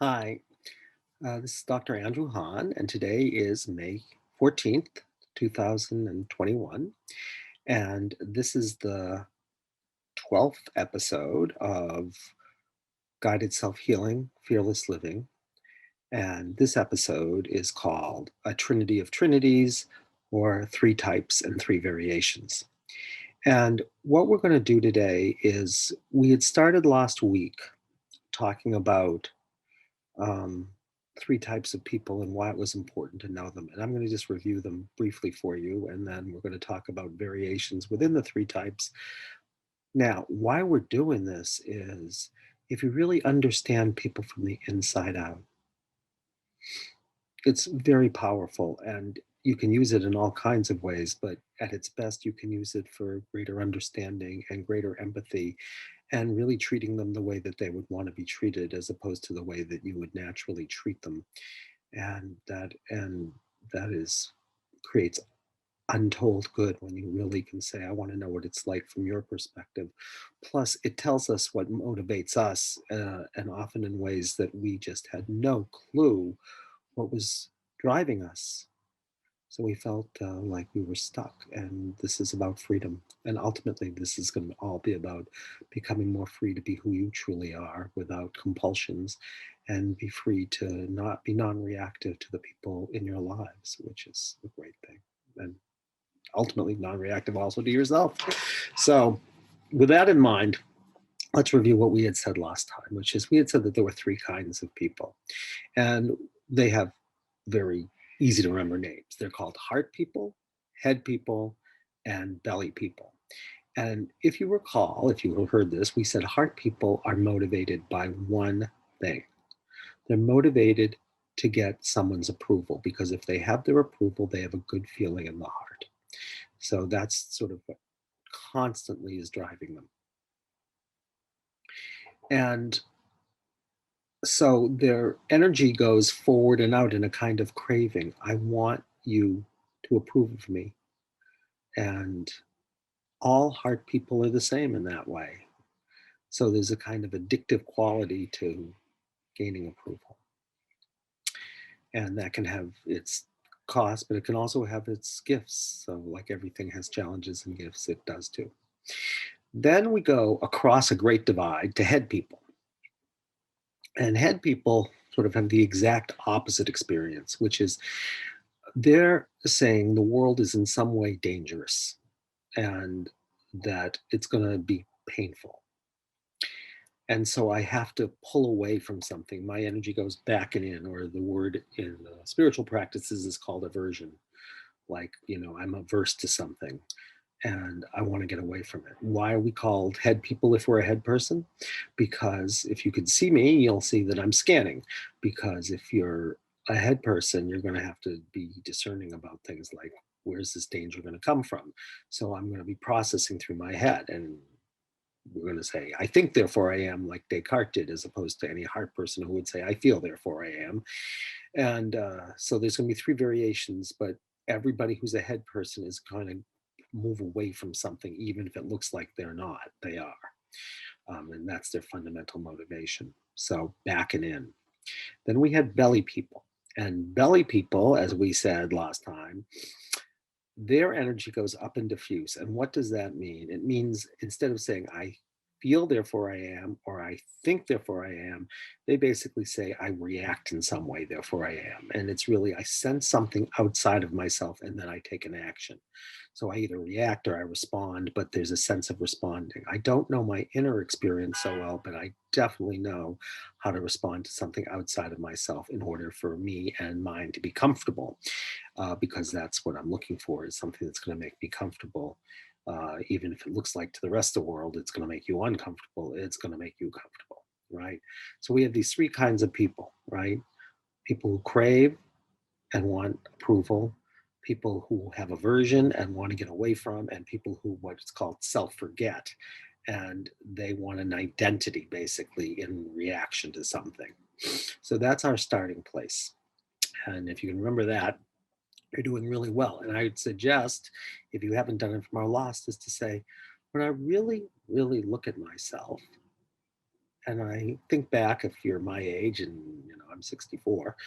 Hi, this is Dr. Andrew Hahn, and today is May 14th, 2021. And this is the 12th episode of Guided Self Healing, Fearless Living. And this episode is called A Trinity of Trinities, or Three Types and Three Variations. And what we're going to do today is we had started last week talking about um, three types of people and why it was important to know them. And I'm going to just review them briefly for you, and then we're going to talk about variations within the three types. Now, why we're doing this is if you really understand people from the inside out, it's very powerful and you can use it in all kinds of ways, but at its best, you can use it for greater understanding and greater empathy and really treating them the way that they would want to be treated as opposed to the way that you would naturally treat them. And that is creates untold good when you really can say, I want to know what it's like from your perspective. Plus it tells us what motivates us, and often in ways that we just had no clue what was driving us. So we felt like we were stuck, and this is about freedom. And ultimately, this is going to all be about becoming more free to be who you truly are without compulsions, and be free to not be non reactive to the people in your lives, which is a great thing. And ultimately, non reactive also to yourself. So, with that in mind, let's review what we had said last time, which is we had said that there were three kinds of people. And they have very easy to remember names. They're called heart people, head people, and belly people. And if you recall, if you heard this, we said heart people are motivated by one thing. They're motivated to get someone's approval, because if they have their approval, they have a good feeling in the heart. So that's sort of what constantly is driving them. And so their energy goes forward and out in a kind of craving. I want you to approve of me. And all heart people are the same in that way. So there's a kind of addictive quality to gaining approval. And that can have its cost, but it can also have its gifts. So, like everything has challenges and gifts, it does too. Then we go across a great divide to head people. And head people sort of have the exact opposite experience, which is they're saying the world is in some way dangerous and that it's going to be painful. And so I have to pull away from something. My energy goes back and in, or the word in spiritual practices is called aversion. Like, I'm averse to something and I want to get away from it. Why are we called head people if we're a head person? Because if you could see me, you'll see that I'm scanning. Because if you're a head person, you're going to have to be discerning about things like, where's this danger going to come from? So I'm going to be processing through my head, and we're going to say, I think, therefore I am, like Descartes did, as opposed to any heart person who would say, I feel, therefore I am. And so there's going to be three variations, but everybody who's a head person is going to move away from something, even if it looks like they're not, they are. And that's their fundamental motivation. So back and in. Then we had belly people. And belly people, as we said last time, their energy goes up and diffuse. And what does that mean? It means instead of saying, I feel, therefore I am, or I think, therefore I am, they basically say, I react in some way, therefore I am. And it's really, I sense something outside of myself and then I take an action. So I either react or I respond, but there's a sense of responding. I don't know my inner experience so well, but I definitely know how to respond to something outside of myself in order for me and mine to be comfortable, because that's what I'm looking for, is something that's going to make me comfortable. Even if it looks like to the rest of the world, it's going to make you uncomfortable, it's going to make you comfortable, right? So we have these three kinds of people, right? People who crave and want approval, people who have aversion and want to get away from, and people who what's called self-forget, and they want an identity basically in reaction to something. So that's our starting place. And if you can remember that, you're doing really well. And I would suggest, if you haven't done it from our last, is to say, when I really, really look at myself and I think back, if you're my age and I'm 64,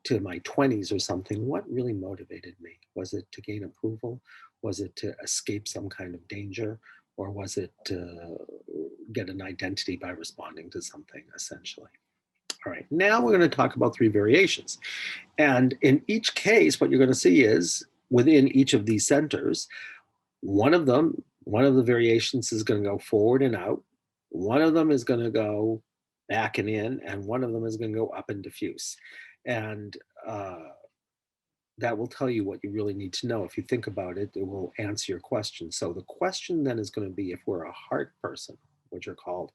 to my 20s or something, what really motivated me? Was it to gain approval? Was it to escape some kind of danger? Or was it to get an identity by responding to something, essentially? All right, now we're going to talk about three variations. And in each case, what you're going to see is within each of these centers, one of the variations is going to go forward and out. One of them is going to go back and in, and one of them is going to go up and diffuse. And that will tell you what you really need to know. If you think about it, it will answer your question. So the question then is going to be if we're a heart person, which are called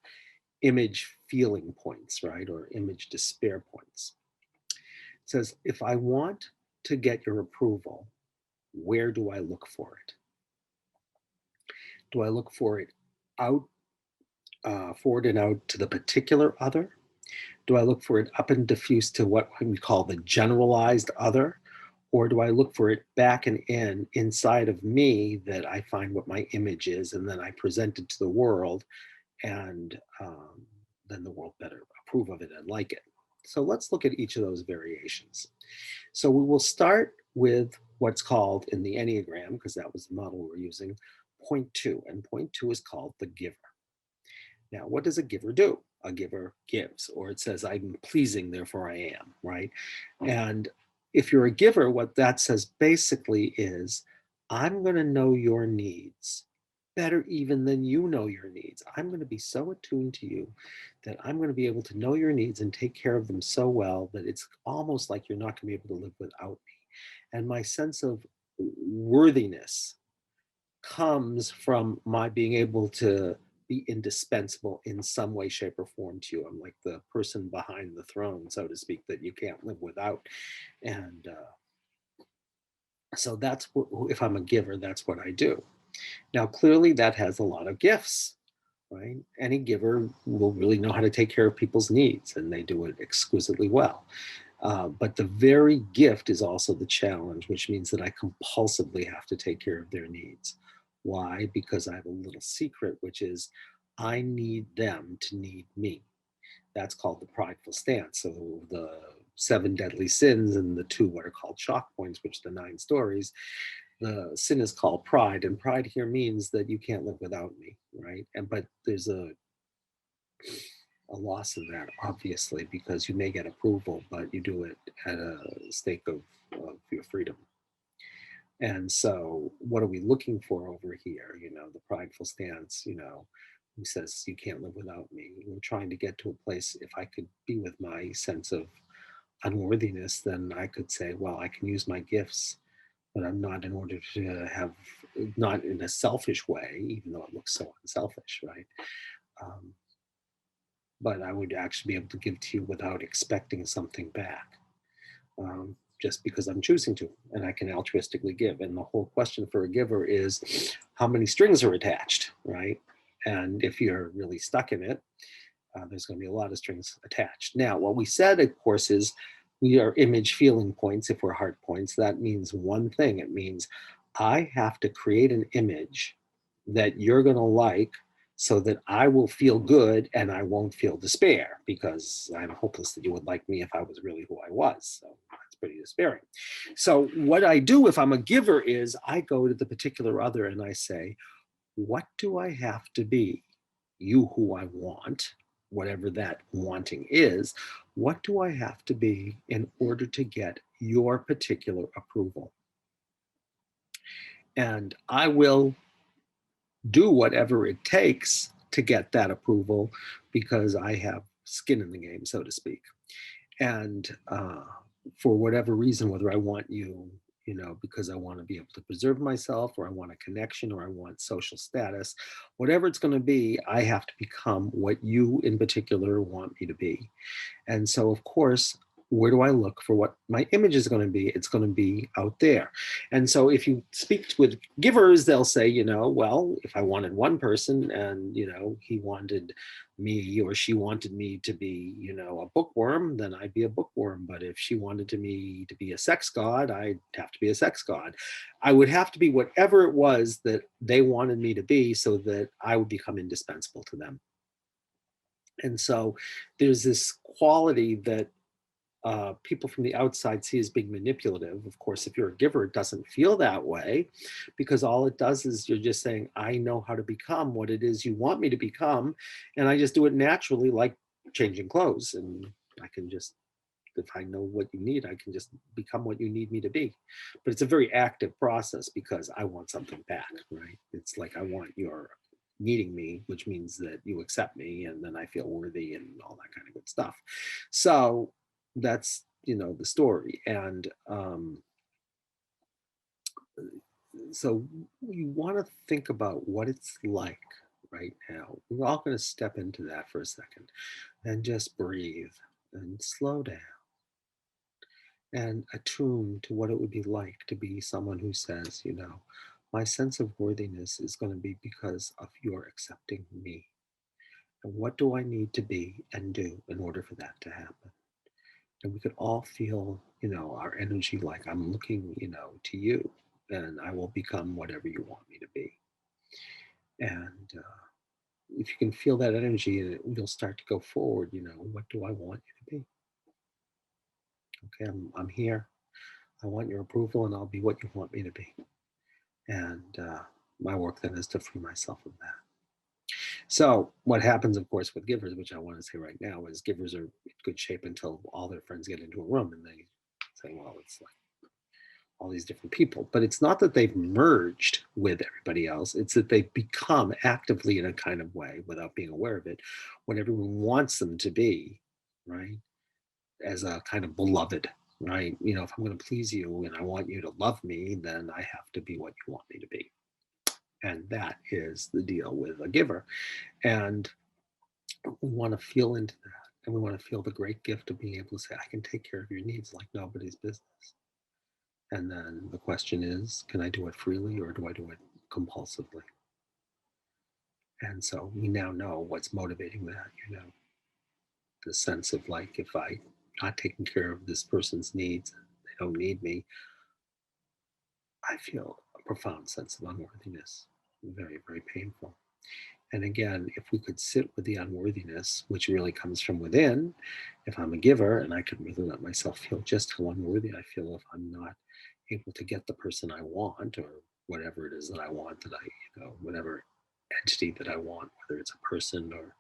image feeling points, right? Or image despair points. It says, if I want to get your approval, where do I look for it? Do I look for it out, forward and out to the particular other? Do I look for it up and diffuse to what we call the generalized other? Or do I look for it back and in inside of me that I find what my image is and then I present it to the world and then the world better approve of it and like it? So let's look at each of those variations. So we will start with what's called in the Enneagram, because that was the model we're using, point two. And point two is called the giver. Now, what does a giver do? A giver gives, or it says, I'm pleasing, therefore I am, right? And if you're a giver, what that says basically is, I'm going to know your needs better even than you know your needs. I'm going to be so attuned to you that I'm going to be able to know your needs and take care of them so well that it's almost like you're not going to be able to live without me. And my sense of worthiness comes from my being able to be indispensable in some way, shape, or form to you. I'm like the person behind the throne, so to speak, that you can't live without. And so that's what, if I'm a giver, that's what I do. Now, clearly, that has a lot of gifts, right? Any giver will really know how to take care of people's needs, and they do it exquisitely well. But the very gift is also the challenge, which means that I compulsively have to take care of their needs. Why? Because I have a little secret, which is I need them to need me. That's called the prideful stance. So the seven deadly sins and the two what are called shock points, which are the 9 stories. The sin is called pride, and pride here means that you can't live without me, right? And but there's a loss in that, obviously, because you may get approval, but you do it at a stake of your freedom. And so, what are we looking for over here? You know, the prideful stance, you know, who says, you can't live without me. We're trying to get to a place, if I could be with my sense of unworthiness, then I could say, well, I can use my gifts, but I'm not in order to have, not in a selfish way, even though it looks so unselfish, right? Um, but I would actually be able to give to you without expecting something back, just because I'm choosing to, and I can altruistically give. And the whole question for a giver is how many strings are attached, right? And if you're really stuck in it, there's going to be a lot of strings attached. Now, what we said, of course, is we are image feeling points if we're heart points. That means one thing. It means I have to create an image that you're going to like so that I will feel good and I won't feel despair, because I'm hopeless that you would like me if I was really who I was. So that's pretty despairing. So what I do if I'm a giver is I go to the particular other and I say, what do I have to be? You who I want, whatever that wanting is, what do I have to be in order to get your particular approval? And I will do whatever it takes to get that approval because I have skin in the game, so to speak. And for whatever reason, whether I want you, you know, because I want to be able to preserve myself, or I want a connection, or I want social status, whatever it's going to be, I have to become what you in particular want me to be. And so, of course, where do I look for what my image is going to be? It's going to be out there. And so if you speak with givers, they'll say, you know, well, if I wanted one person and, you know, he wanted me or she wanted me to be, you know, a bookworm, then I'd be a bookworm. But if she wanted me to be a sex god, I'd have to be a sex god. I would have to be whatever it was that they wanted me to be so that I would become indispensable to them. And so there's this quality that people from the outside see as being manipulative. Of course, if you're a giver, it doesn't feel that way, because all it does is you're just saying, I know how to become what it is you want me to become. And I just do it naturally, like changing clothes. And I can just, if I know what you need, I can just become what you need me to be. But it's a very active process because I want something back, right? It's like I want your needing me, which means that you accept me and then I feel worthy and all that kind of good stuff. So that's, the story. And so you want to think about what it's like right now. We're all going to step into that for a second and just breathe and slow down and attune to what it would be like to be someone who says, my sense of worthiness is going to be because of your accepting me. And what do I need to be and do in order for that to happen? And we could all feel, our energy like I'm looking, to you, and I will become whatever you want me to be. And if you can feel that energy, you'll start to go forward. What do I want you to be? Okay, I'm here. I want your approval, and I'll be what you want me to be. And my work then is to free myself of that. So what happens, of course, with givers, which I want to say right now, is givers are in good shape until all their friends get into a room and they say, well, it's like all these different people. But it's not that they've merged with everybody else. It's that they've become actively in a kind of way, without being aware of it, what everyone wants them to be, right? As a kind of beloved, right? If I'm going to please you and I want you to love me, then I have to be what you want me to be. And that is the deal with a giver. And we want to feel into that. And we want to feel the great gift of being able to say, I can take care of your needs like nobody's business. And then the question is, can I do it freely or do I do it compulsively? And so we now know what's motivating that, the sense of like, if I not taking care of this person's needs, they don't need me, I feel a profound sense of unworthiness. Very, very painful. And again, if we could sit with the unworthiness, which really comes from within, if I'm a giver and I could really let myself feel just how unworthy I feel if I'm not able to get the person I want or whatever it is that I want, that whatever entity that I want, whether it's a person or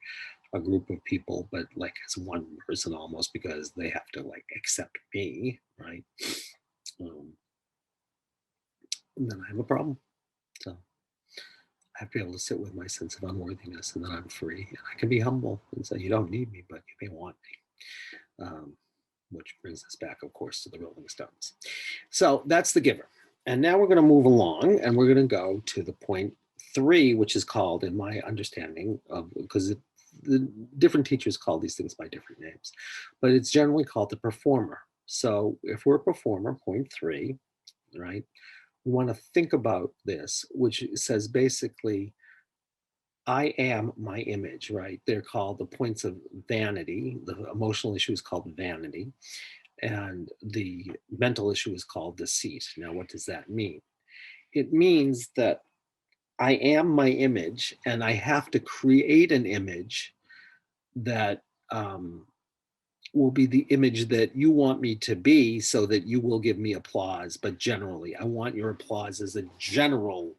a group of people, but like as one person almost, because they have to like accept me, right? Um, then I have a problem. So I have to be able to sit with my sense of unworthiness, and then I'm free. And I can be humble and say, you don't need me, but you may want me. Which brings us back, of course, to the Rolling Stones. So that's the giver. And now we're going to move along and we're going to go to the point 3, which is called, in my understanding, of because the different teachers call these things by different names, but it's generally called the performer. So if we're a performer, point 3, right? We want to think about this, which says basically, I am my image, right? They're called the points of vanity. The emotional issue is called vanity, and the mental issue is called deceit. Now, what does that mean? It means that I am my image, and I have to create an image that will be the image that you want me to be so that you will give me applause. But generally, I want your applause as a general.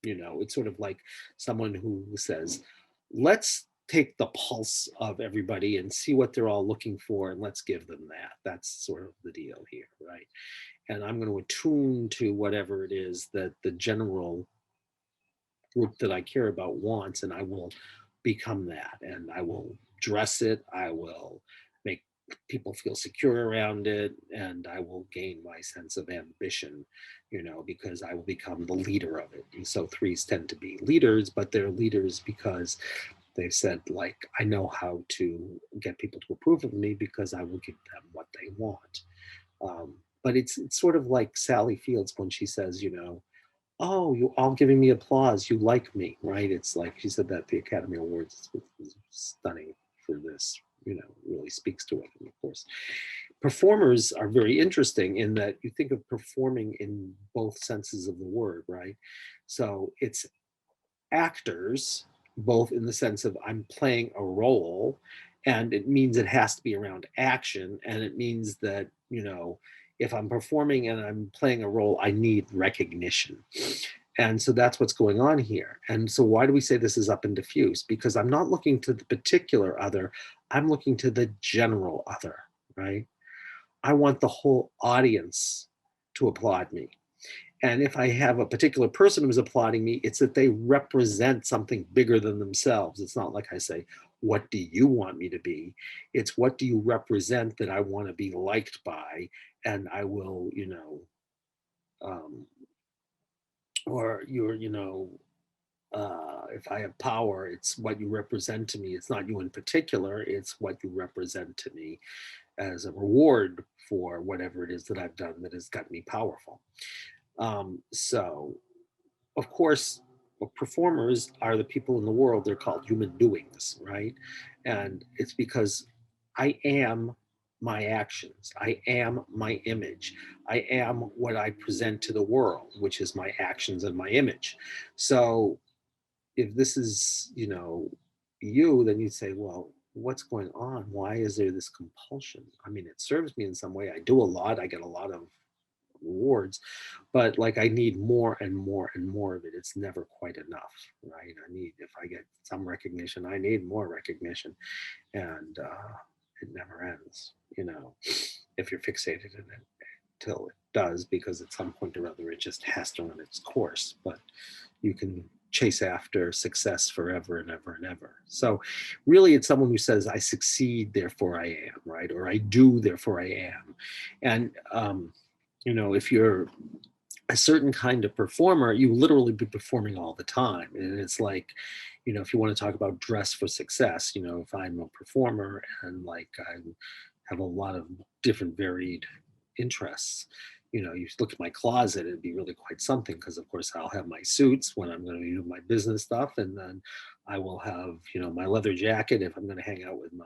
It's sort of like someone who says, let's take the pulse of everybody and see what they're all looking for, and let's give them that. That's sort of the deal here, right? And I'm going to attune to whatever it is that the general group that I care about wants, and I will become that. And I will dress it. I will make people feel secure around it, and I will gain my sense of ambition, because I will become the leader of it. And so threes tend to be leaders, but they're leaders because they've said, like, I know how to get people to approve of me because I will give them what they want. But it's sort of like Sally Fields when she says, oh, you all giving me applause. You like me, right? It's like she said that at the Academy Awards. It's stunning for this, really speaks to it. And of course, performers are very interesting in that you think of performing in both senses of the word, right? So it's actors, both in the sense of I'm playing a role, And it means it has to be around action, and it means that, if I'm performing and I'm playing a role, I need recognition. And so that's what's going on here. And so why do we say this is up and diffuse? Because I'm not looking to the particular other, I'm looking to the general other, right? I want the whole audience to applaud me. And if I have a particular person who's applauding me, it's that they represent something bigger than themselves. It's not like I say, what do you want me to be? It's what do you represent that I want to be liked by? And I will, um, or you're, if I have power, it's what you represent to me. It's not you in particular, it's what you represent to me as a reward for whatever it is that I've done that has got me powerful. So, of course, performers are the people in the world, they're called human doings, right? And it's because I am my actions, I am my image, I am what I present to the world, which is my actions and my image. So, if this is, you, then you'd say, well, what's going on? Why is there this compulsion? I mean, it serves me in some way. I do a lot, I get a lot of rewards, but like I need more and more and more of it. It's never quite enough, right? If I get some recognition, I need more recognition. And it never ends, if you're fixated in it till it does, because at some point or other, it just has to run its course. But you can chase after success forever and ever and ever. So really it's someone who says, I succeed, therefore I am, right? Or I do, therefore I am. And, if you're a certain kind of performer, you literally be performing all the time. And it's like, if you want to talk about dress for success, if I'm a performer and like I have a lot of different varied interests, you look at my closet, it'd be really quite something because of course I'll have my suits when I'm going to do my business stuff, and then I will have, my leather jacket if I'm going to hang out with my,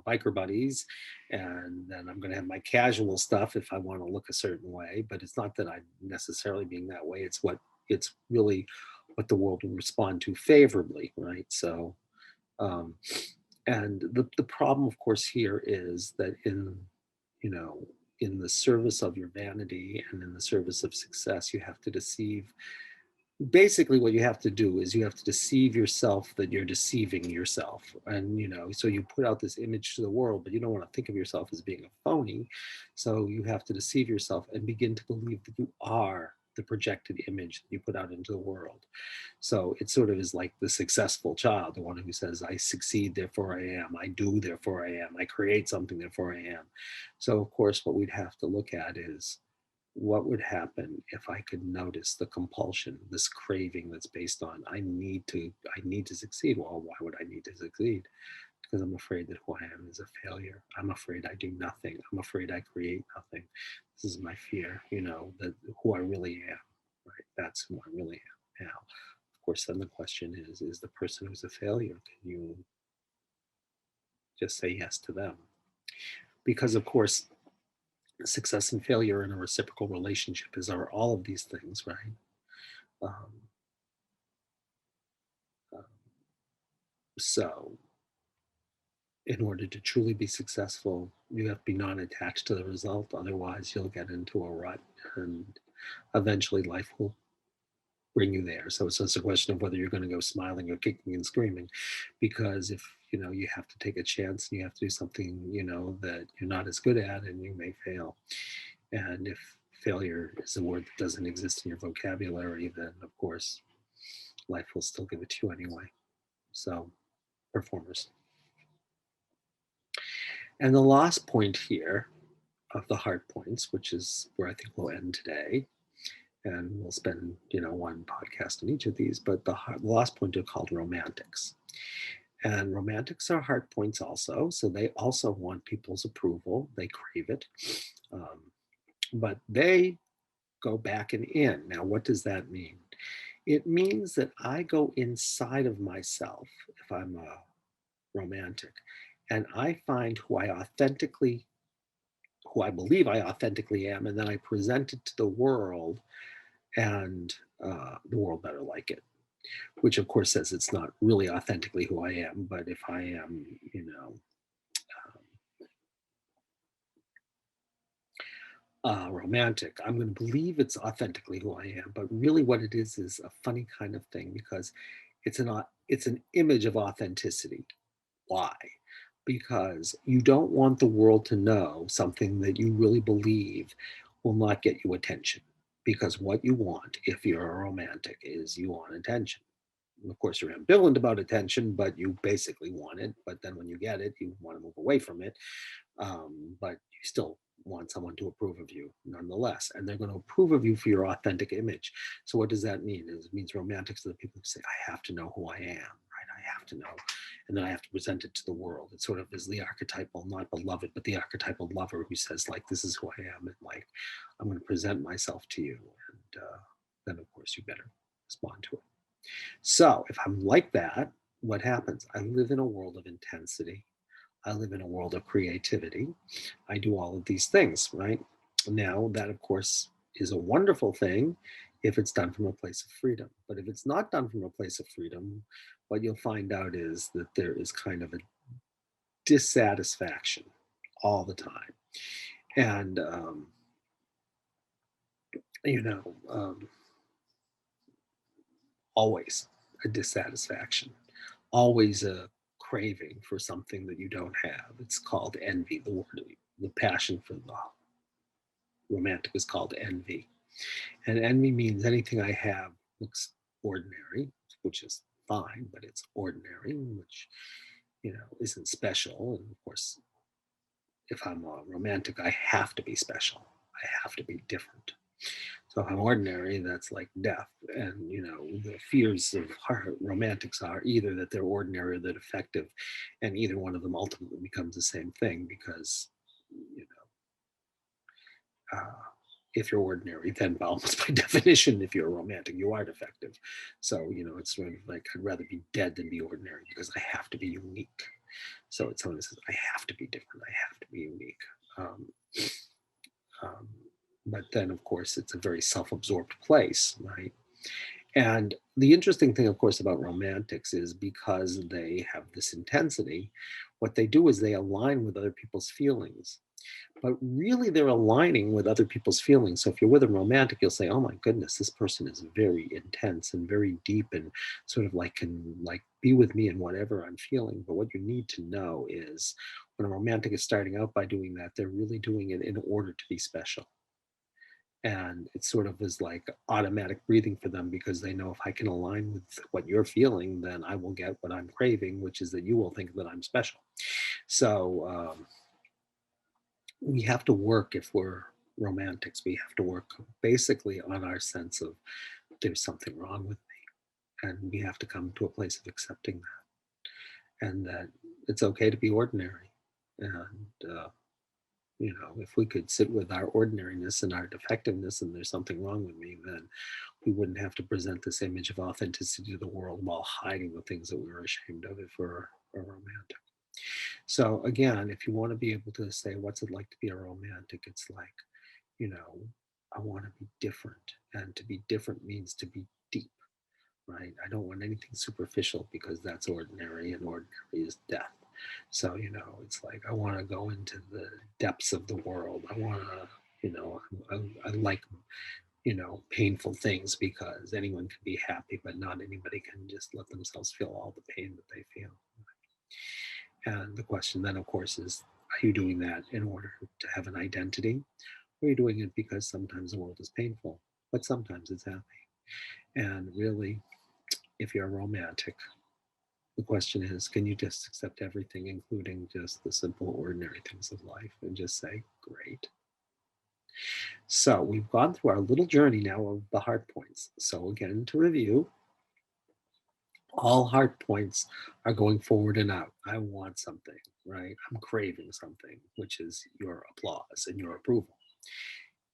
biker buddies, and then I'm going to have my casual stuff if I want to look a certain way. But it's not that I'm necessarily being that way. It's really what the world will respond to favorably, right? So, um, and the problem, of course, here is that you know, in the service of your vanity and in the service of success, you have to deceive. Basically, what you have to do is you have to deceive yourself that you're deceiving yourself. And, so you put out this image to the world, but you don't want to think of yourself as being a phony. So you have to deceive yourself and begin to believe that you are the projected image that you put out into the world. So it sort of is like the successful child, the one who says, I succeed, therefore I am. I do, therefore I am. I create something, therefore I am. So, of course, what we'd have to look at is what would happen if I could notice the compulsion, this craving that's based on I need to succeed. Well, why would I need to succeed? Because I'm afraid that who I am is a failure. I'm afraid I do nothing. I'm afraid I create nothing. This is my fear, that who I really am, right? That's who I really am now. Of course, then the question is the person who's a failure, can you just say yes to them? Because, of course, success and failure in a reciprocal relationship is are all of these things, right? Um, uh, so, in order to truly be successful, you have to be non attached to the result. Otherwise, you'll get into a rut and eventually life will bring you there. So it's just a question of whether you're going to go smiling or kicking and screaming, because if you have to take a chance and you have to do something that you're not as good at, and you may fail. And if failure is a word that doesn't exist in your vocabulary, then of course life will still give it to you anyway. So, performers. And the last point here of the hard points, which is where I think we'll end today, and we'll spend one podcast on each of these, but the last point are called romantics. And romantics are hard points also, so they also want people's approval. They crave it, um, but they go back and in. Now, what does that mean? It means that I go inside of myself if I'm a romantic, and I find who I believe I authentically am, and then I present it to the world, and the world better like it. Which, of course, says it's not really authentically who I am, but if I am, romantic, I'm going to believe it's authentically who I am. But really, what it is a funny kind of thing because it's an image of authenticity. Why? Because you don't want the world to know something that you really believe will not get you attention. Because what you want, if you're a romantic, is you want attention. Of course, you're ambivalent about attention, but you basically want it. But then when you get it, you want to move away from it, but you still want someone to approve of you nonetheless, and they're going to approve of you for your authentic image. So what does that mean? It means romantics are the people who say, I have to know who I am, right? I have to know, and then I have to present it to the world. It sort of is the archetypal, not beloved, but the archetypal lover who says, like, this is who I am, and like, I'm going to present myself to you, and then of course you better respond to it. So if I'm like that, what happens? I live in a world of intensity. I live in a world of creativity. I do all of these things, right? Now, that of course is a wonderful thing if it's done from a place of freedom. But if it's not done from a place of freedom, what you'll find out is that there is kind of a dissatisfaction all the time. And, you know, always a dissatisfaction, always a craving for something that you don't have. It's called envy. The passion for the romantic is called envy. And envy means anything I have looks ordinary, which is fine, but it's ordinary, which, isn't special. And of course, if I'm a romantic, I have to be special. I have to be different. So if I'm ordinary, that's like death. And, the fears of romantics are either that they're ordinary or they're defective. And either one of them ultimately becomes the same thing because, you uh, if you're ordinary, then almost by definition, if you're a romantic, you are defective. So, it's sort of like I'd rather be dead than be ordinary because I have to be unique. So it's someone who says, I have to be different, I have to be unique. Um, um, but then, of course, it's a very self absorbed place, right? And the interesting thing, of course, about romantics is because they have this intensity, what they do is they align with other people's feelings, but really they're aligning with other people's feelings. So if you're with a romantic, you'll say, oh my goodness, this person is very intense and very deep and sort of like can like be with me in whatever I'm feeling. But what you need to know is when a romantic is starting out by doing that, they're really doing it in order to be special. And it sort of is like automatic breathing for them because they know if I can align with what you're feeling, then I will get what I'm craving, which is that you will think that I'm special. So we have to work if we're romantics. We have to work basically on our sense of there's something wrong with me, and we have to come to a place of accepting that, and that it's okay to be ordinary. And if we could sit with our ordinariness and our defectiveness, and there's something wrong with me, then we wouldn't have to present this image of authenticity to the world while hiding the things that we were ashamed of if we're a romantic. So again, if you want to be able to say, what's it like to be a romantic? It's like, you know, I want to be different. And to be different means to be deep, right? I don't want anything superficial because that's ordinary and ordinary is death. So, it's like I want to go into the depths of the world. I want to, I like, painful things because anyone can be happy, but not anybody can just let themselves feel all the pain that they feel. And the question then, of course, is are you doing that in order to have an identity? Or are you doing it because sometimes the world is painful, but sometimes it's happy? And really, if you're a romantic, the question is can you just accept everything, including just the simple, ordinary things of life, and just say, great? So we've gone through our little journey now of the heart points. So, again, to review, all heart points are going forward and out. I want something, right? I'm craving something, which is your applause and your approval.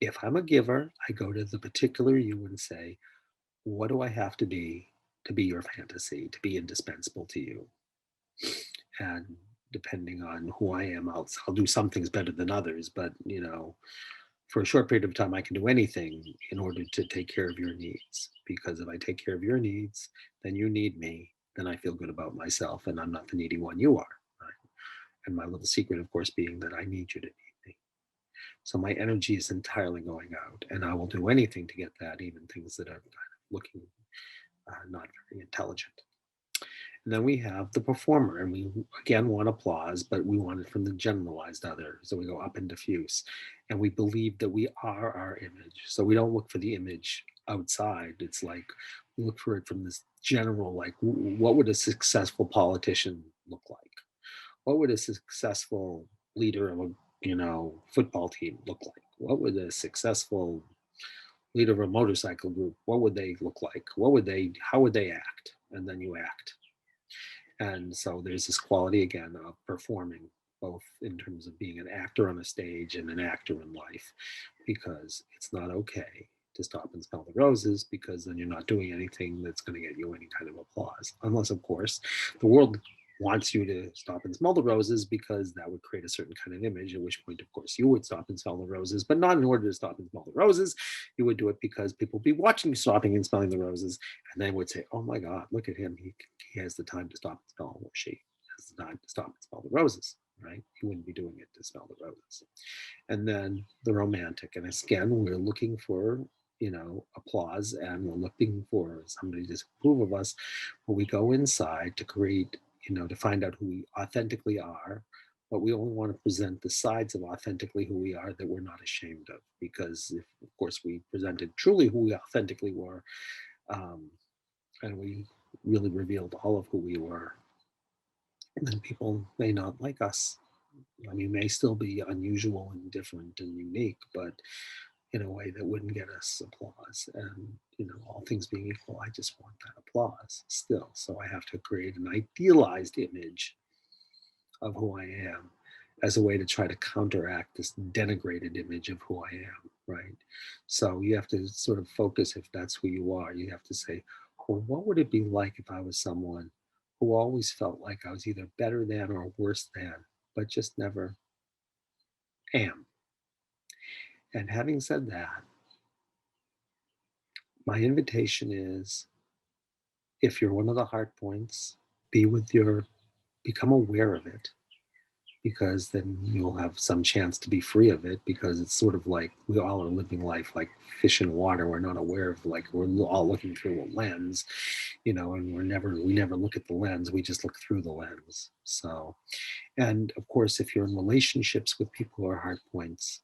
If I'm a giver, I go to the particular you and say, what do I have to be your fantasy, to be indispensable to you? And depending on who I am, I'll do some things better than others, but for a short period of time, I can do anything in order to take care of your needs. Because if I take care of your needs, then you need me, then I feel good about myself, and I'm not the needy one, you are. Right? And my little secret, of course, being that I need you to need me. So my energy is entirely going out, and I will do anything to get that, even things that are kind of looking not very intelligent. And then we have the performer, and we again want applause, but we want it from the generalized other. So we go up in diffuse, and we believe that we are our image. So we don't look for the image outside. It's like we look for it from this general, like, what would a successful politician look like? What would a successful leader of a football team look like? What would a successful leader of a motorcycle group, what would they look like? How would they act? And then you act. And so there's this quality again of performing, both in terms of being an actor on a stage and an actor in life, because it's not okay to stop and smell the roses, because then you're not doing anything that's going to get you any kind of applause. Unless, of course, the world wants you to stop and smell the roses, because that would create a certain kind of image, at which point, of course, you would stop and smell the roses, but not in order to stop and smell the roses. You would do it because people would be watching you stopping and smelling the roses, and they would say, oh my God, look at him. He has the time to stop and smell, or she has the time to stop and smell the roses, right? He wouldn't be doing it to smell the roses. And then the romantic. And again, we're looking for, applause, and we're looking for somebody to approve of us. But we go inside to create, to find out who we authentically are. But we only want to present the sides of authentically who we are that we're not ashamed of. Because if, of course, we presented truly who we authentically were, um, and we really revealed all of who we were, then people may not like us. I mean, may still be unusual and different and unique, but in a way that wouldn't get us applause. And, all things being equal, I just want that applause still. So I have to create an idealized image of who I am as a way to try to counteract this denigrated image of who I am, right? So you have to sort of focus, if that's who you are, you have to say, well, what would it be like if I was someone who always felt like I was either better than or worse than, but just never am? And having said that, my invitation is, if you're one of the heart points, become aware of it, because then you'll have some chance to be free of it, because it's sort of like we all are living life like fish in water. We're not aware of, like, we're all looking through a lens, and we never look at the lens. We just look through the lens. So, and of course, if you're in relationships with people who are heart points,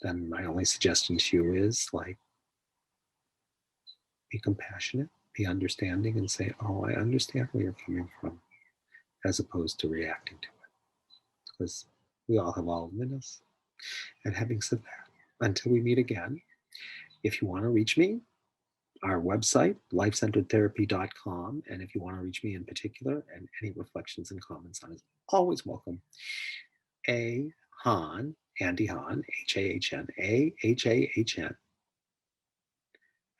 then my only suggestion to you is, like, be compassionate, be understanding, and say, oh, I understand where you're coming from, as opposed to reacting to it, because we all have all in us. And having said that, until we meet again, if you want to reach me, our website, lifecenteredtherapy.com. And if you want to reach me in particular, and any reflections and comments on it, always welcome. A Han, Andy Han, Hahn, Ahahn,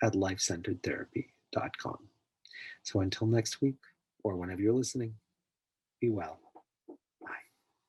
at lifecenteredtherapy.com. So until next week, or whenever you're listening, be well.